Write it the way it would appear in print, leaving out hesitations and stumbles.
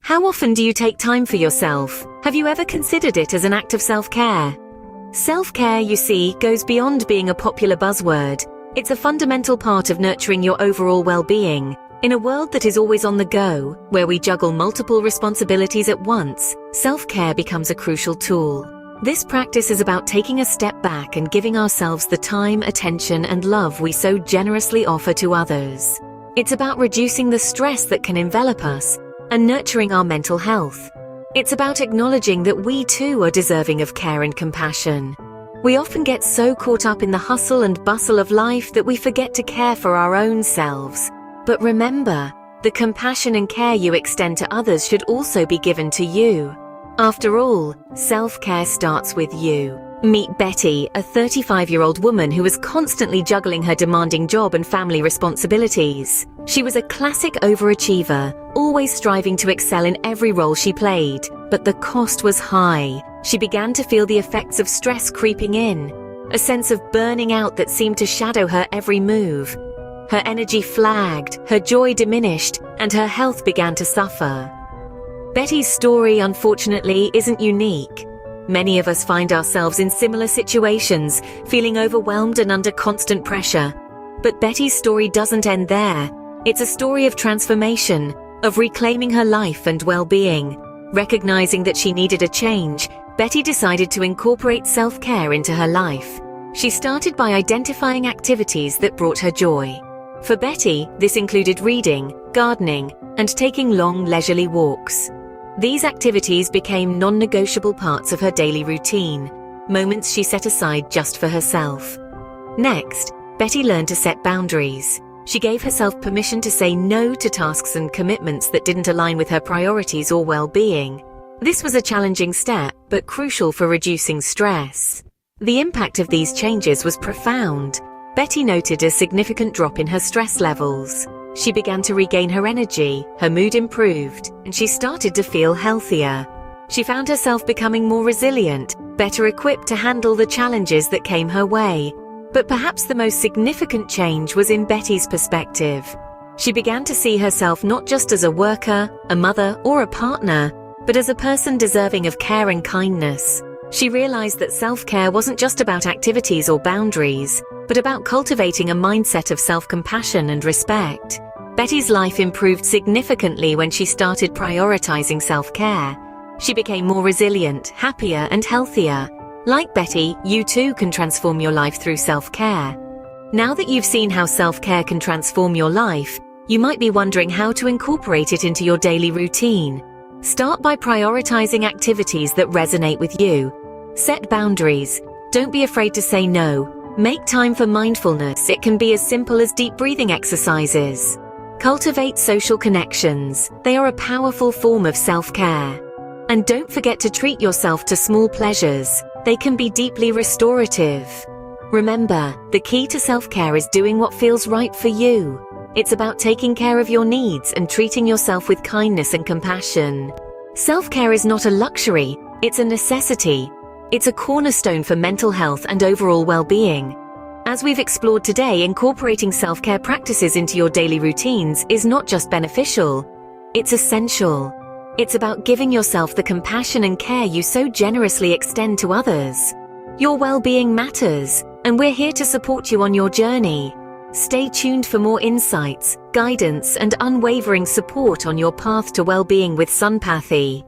How often do you take time for yourself? Have you ever considered it as an act of self-care? Self-care, you see, goes beyond being a popular buzzword. It's a fundamental part of nurturing your overall well-being. In a world that is always on the go, where we juggle multiple responsibilities at once, self-care becomes a crucial tool. This practice is about taking a step back and giving ourselves the time, attention, and love we so generously offer to others. It's about reducing the stress that can envelop us and nurturing our mental health. It's about acknowledging that we too are deserving of care and compassion. We often get so caught up in the hustle and bustle of life that we forget to care for our own selves. But remember, the compassion and care you extend to others should also be given to you. After all, self-care starts with you. Meet Betty, a 35-year-old woman who was constantly juggling her demanding job and family responsibilities. She was a classic overachiever, always striving to excel in every role she played. But the cost was high. She began to feel the effects of stress creeping in, a sense of burning out that seemed to shadow her every move. Her energy flagged, her joy diminished, and her health began to suffer. Betty's story, unfortunately, isn't unique. Many of us find ourselves in similar situations, feeling overwhelmed and under constant pressure. But Betty's story doesn't end there. It's a story of transformation, of reclaiming her life and well-being. Recognizing that she needed a change, Betty decided to incorporate self-care into her life. She started by identifying activities that brought her joy. For Betty, this included reading, gardening, and taking long, leisurely walks. These activities became non-negotiable parts of her daily routine, moments she set aside just for herself. Next, Betty learned to set boundaries. She gave herself permission to say no to tasks and commitments that didn't align with her priorities or well-being. This was a challenging step, but crucial for reducing stress. The impact of these changes was profound. Betty noted a significant drop in her stress levels. She began to regain her energy, her mood improved, and she started to feel healthier. She found herself becoming more resilient, better equipped to handle the challenges that came her way. But perhaps the most significant change was in Betty's perspective. She began to see herself not just as a worker, a mother, or a partner, but as a person deserving of care and kindness. She realized that self-care wasn't just about activities or boundaries, but about cultivating a mindset of self-compassion and respect. Betty's life improved significantly when she started prioritizing self-care. She became more resilient, happier, and healthier. Like Betty, you too can transform your life through self-care. Now that you've seen how self-care can transform your life, you might be wondering how to incorporate it into your daily routine. Start by prioritizing activities that resonate with you. Set boundaries. Don't be afraid to say no. Make time for mindfulness. It can be as simple as deep breathing exercises. Cultivate social connections. They are a powerful form of self-care. And don't forget to treat yourself to small pleasures. They can be deeply restorative. Remember, the key to self-care is doing what feels right for you. It's about taking care of your needs and treating yourself with kindness and compassion. Self-care is not a luxury, it's a necessity. It's a cornerstone for mental health and overall well-being. As we've explored today, incorporating self-care practices into your daily routines is not just beneficial, it's essential. It's about giving yourself the compassion and care you so generously extend to others. Your well-being matters, and we're here to support you on your journey. Stay tuned for more insights, guidance, and unwavering support on your path to well-being with Sunpathy.